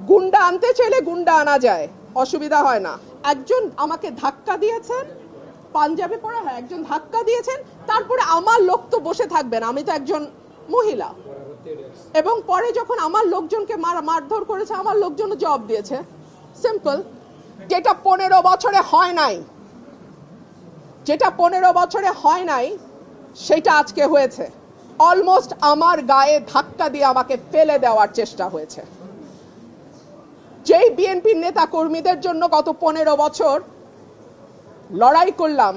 গুন্ডা আনতে চাইলে গুন্ডা আনা যায়, অসুবিধা হয় না। একজন আমাকে ধাক্কা দিয়েছেন, পাঞ্জাবি পরা, হ্যাঁ, একজন ধাক্কা দিয়েছেন, তারপরে আমার লোক তো বসে থাকবেন, আমি তো একজন মহিলা, এবং পরে যখন আমার লোকজনকে মারধর করেছে আমার লোকজন জবাব দিয়েছে। সিম্পল। যেটা 15 বছরে হয় নাই, যেটা 15 বছরে হয় নাই সেটা আজকে হয়েছে। অলমোস্ট আমার গায়ে ধাক্কা দিয়ে আমাকে ফেলে দেওয়ার চেষ্টা হয়েছে। যেই বিএনপির নেতা কর্মীদের জন্য গত 15 বছর লড়াই করলাম,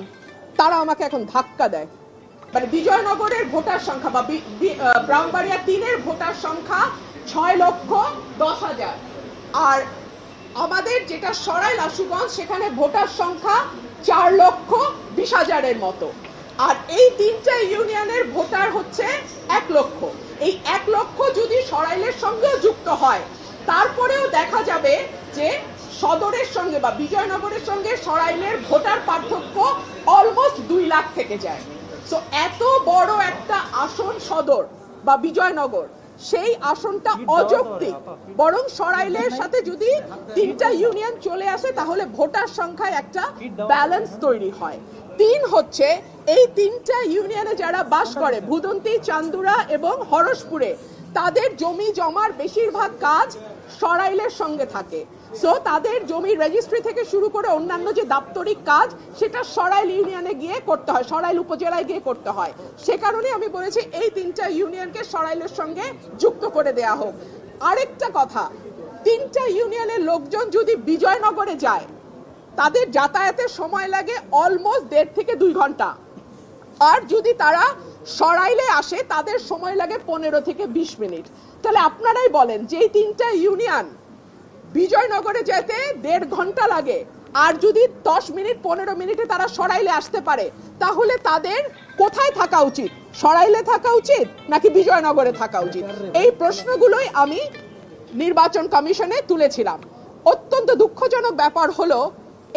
তারা আমাকে এখন ধাক্কা দেয়। মানে বিজয়নগরের ভোটার সংখ্যা বা ব্রাহ্মণবাড়িয়া 3-এর ভোটার সংখ্যা 6,10,000, আর আমাদের যেটা সরাইল আশুগঞ্জ সেখানে ভোটার সংখ্যা 4,20,000-এর মতো, আর এই 3টা ইউনিয়নের ভোটার হচ্ছে 1 লক্ষ। এই 1 লক্ষ যদি সরাইলের সঙ্গেও যুক্ত হয়, তারপরেও দেখা যাবে যে সদরের সঙ্গে বা বিজয়নগরের সঙ্গে সরাইলের ভোটার পার্থক্য অলমোস্ট 2 লাখ থেকে যায়। সো এত বড় একটা আসন সদর বা বিজয়নগর, সেই আসনটা অযৌক্তিক। বরং সরাইলের সাথে যদি 3টা ইউনিয়ন চলে আসে তাহলে ভোটার সংখ্যায় একটা ব্যালেন্স তৈরি হয়। 3 হচ্ছে এই 3টা ইউনিয়নে যারা বাস করে, ভুদন্তি, চান্দুরা এবং হরসপুরে, তাদের জমি জমার বেশিরভাগ কাজ সরাইলের সঙ্গে থাকে। সো তাদের জমির রেজিস্ট্রি থেকে শুরু করে অন্যান্য যে দাপ্তরিক কাজ, সেটা সরাইল ইউনিয়নে গিয়ে করতে হয়, সরাইল উপজেলায় গিয়ে করতে হয়। সে কারণে আমি বলেছি এই 3টা ইউনিয়নকে সরাইলের সঙ্গে যুক্ত করে দেয়া হোক। আরেকটা কথা, 3টা ইউনিয়নের লোকজন যদি বিজয়নগরে যায়, তাদের যাতায়াতের সময় লাগে অলমোস্ট 1.5 থেকে 2 ঘন্টা, আর যদি তারা সরাইলে আসে তাদের সময় লাগে 15 থেকে 20 মিনিট। তাহলে আপনারাই বলেন, যে 3টা ইউনিয়ন বিজয়নগরে যেতে 1.5 ঘন্টা লাগে, আর যদি 10 মিনিট 15 মিনিটে তারা সরাইলে আসতে পারে, তাহলে তাদের কোথায় থাকা উচিত? সরাইলে থাকা উচিত নাকি বিজয়নগরে থাকা উচিত? এই প্রশ্নগুলোই আমি নির্বাচন কমিশনে তুলেছিলাম। অত্যন্ত দুঃখজনক ব্যাপার হলো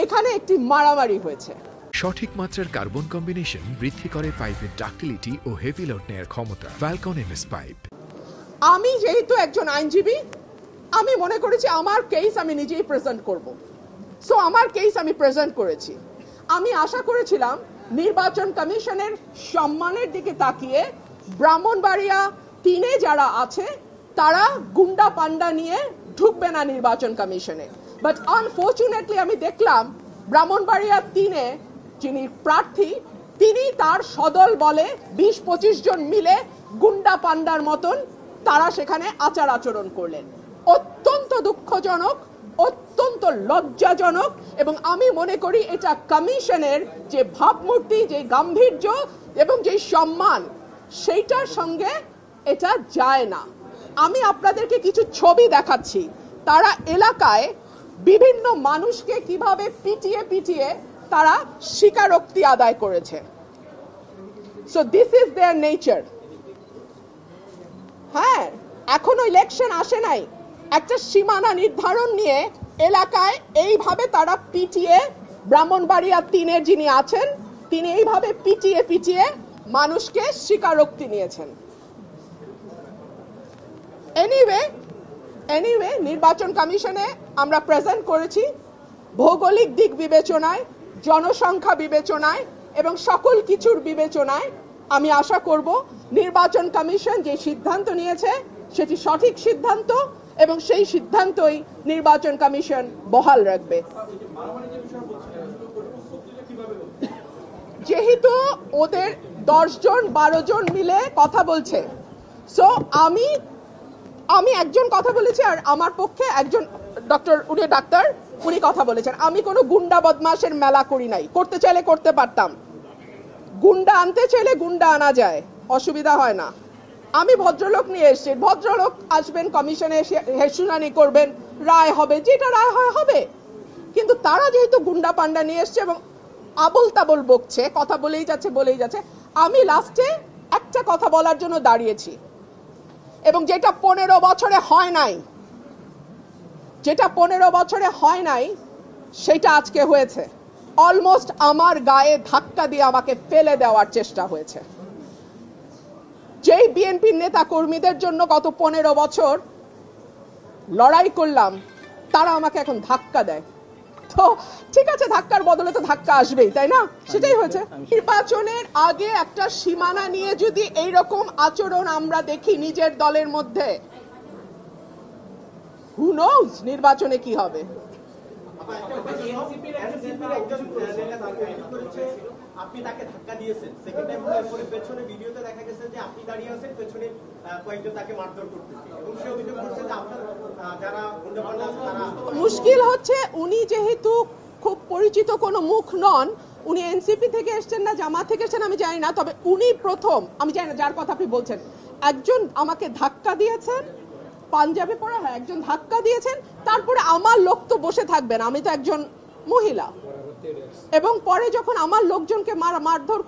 এখানে একটি মারামারি হয়েছে। সঠিক মাত্রার কার্বন কম্বিনেশন বৃদ্ধি করে পাইপের ডাক্টিলিটি ও হেভি লোড নেয়ার ক্ষমতা। Falcon MS pipe. আমি যেহেতু একজন আইনজীবী, আমি মনে করেছি আমার কেস আমি নিজেই প্রেজেন্ট করব। সো আমার কেস আমি প্রেজেন্ট করেছি। আমি আশা করেছিলাম নির্বাচন কমিশনের সম্মানের দিকে তাকিয়ে ব্রাহ্মণবাড়িয়া 3-এ যারা আছে তারা গুন্ডা পান্ডা নিয়ে ঢুকবে না নির্বাচন কমিশনে। বাট আনফরচুনেটলি আমি দেখলাম ব্রাহ্মণবাড়িয়া 3-এ যিনি প্রার্থী, তিনি তার সদল বলে 20-25 জন মিলে গুন্ডা পান্ডার মতন তারা সেখানে আচার আচরণ করলেন। অত্যন্ত দুঃখজনক, অত্যন্ত লজ্জাজনক, এবং আমি মনে করি এটা কমিশনের যে ভাবমূর্তি, যে গাম্ভীর্য এবং যে সম্মান, সেইটার সঙ্গে এটা যায় না। আমি আপনাদেরকে কিছু ছবি দেখাচ্ছি, তারা এলাকায় বিভিন্ন মানুষকে কিভাবে পিটিয়ে পিটিয়ে তারা স্বীকারোক্তি আদায় করেছে। So this is there nature. হ্যাঁ, এখনো ইলেকশন আসে নাই, একটা সীমানা নির্ধারণ নিয়ে এলাকায় এইভাবে তারা পিটিয়ে, ব্রাহ্মণবাড়িয়া 3-এর যিনি আছেন তিনি এইভাবে পিটিয়ে পিটিয়ে মানুষকে স্বীকারোক্তি নিয়েছেন। এনিওয়ে নির্বাচন কমিশনে আমরা প্রেজেন্ট করেছি। ভৌগোলিক দিক বিবেচনায়, জনসংখ্যা বিবেচনায় এবং সকল কিছুর বিবেচনায় আমি আশা করব নির্বাচন কমিশন যে সিদ্ধান্ত নিয়েছে সেটি সঠিক সিদ্ধান্ত, এবং সেই সিদ্ধান্তই নির্বাচন কমিশন বহাল রাখবে। যেহেতু ওদের 10 জন 12 জন মিলে কথা বলছে, সো আমি একজন কথা বলেছি, আর আমার পক্ষে একজন ডাক্তার উনি কথা বলেছেন। আমি কোনো গুন্ডা বদমাশের মেলা করি নাই, করতে চাইলে করতে পারতাম। গুন্ডা আনতে চাইলে গুন্ডা আনা যায়, অসুবিধা হয় না। আমি ভদ্রলোক নিয়ে এসেছি, ভদ্রলোক আসবেন কমিশনে, শুনানি করবেন, রায় হবে, যেটা রায় হয় হবে। কিন্তু তারা যেহেতু গুন্ডা পান্ডা নিয়ে এসছে এবং আবল তাবল বকছে, কথা বলেই যাচ্ছে, আমি লাস্টে একটা কথা বলার জন্য দাঁড়িয়েছি, এবং যেটা 15 বছরে হয় নাই, সেটা আজকে হয়েছে। অলমোস্ট আমার গায়ে ধাক্কা দিয়ে আমাকে ফেলে দেওয়ার চেষ্টা হয়েছে। যেই বিএনপির নেতা কর্মীদের জন্য গত 15 বছর লড়াই করলাম, তারা আমাকে এখন ধাক্কা দেয়। তো ঠিক আছে, ধাক্কার বদলে তো ধাক্কা আসবেই, তাই না? সেটাই হয়েছে। নির্বাচনের আগে একটা সীমানা নিয়ে যদি এইরকম আচরণ আমরা দেখি নিজের দলের মধ্যে, হু নোজ নির্বাচনে কি হবে। আপনি তাকে ধাক্কা দিয়েছেন, সেকেন্ড টাইম পরে পেছনে ভিডিওতে দেখা গেছে যে আপনি দাঁড়িয়ে আছেন, পেছনে কয়েকজন তাকে মারধর করতেছে এবং সে অভিযোগ করছে যে আপনার যারা গুন্ডাপান্ডা আছে তারা। মুশকিল হচ্ছে উনি যেহেতু খুব পরিচিত কোনো মুখ নন, উনি এনসিপি থেকে এসেছেন না জামাত থেকে এসেছেন আমি জানি না, তবে উনি প্রথম, আমি জানি না যার কথা আপনি বলছেন, একজন আমাকে ধাক্কা দিয়েছেন, পাঞ্জাবি পরা, হ্যাঁ একজন ধাক্কা দিয়েছেন, তারপরে আমার লোক তো বসে থাকবেন, আমি তো একজন মহিলা, এবং পরে যখন আমার লোকজনকে মারধর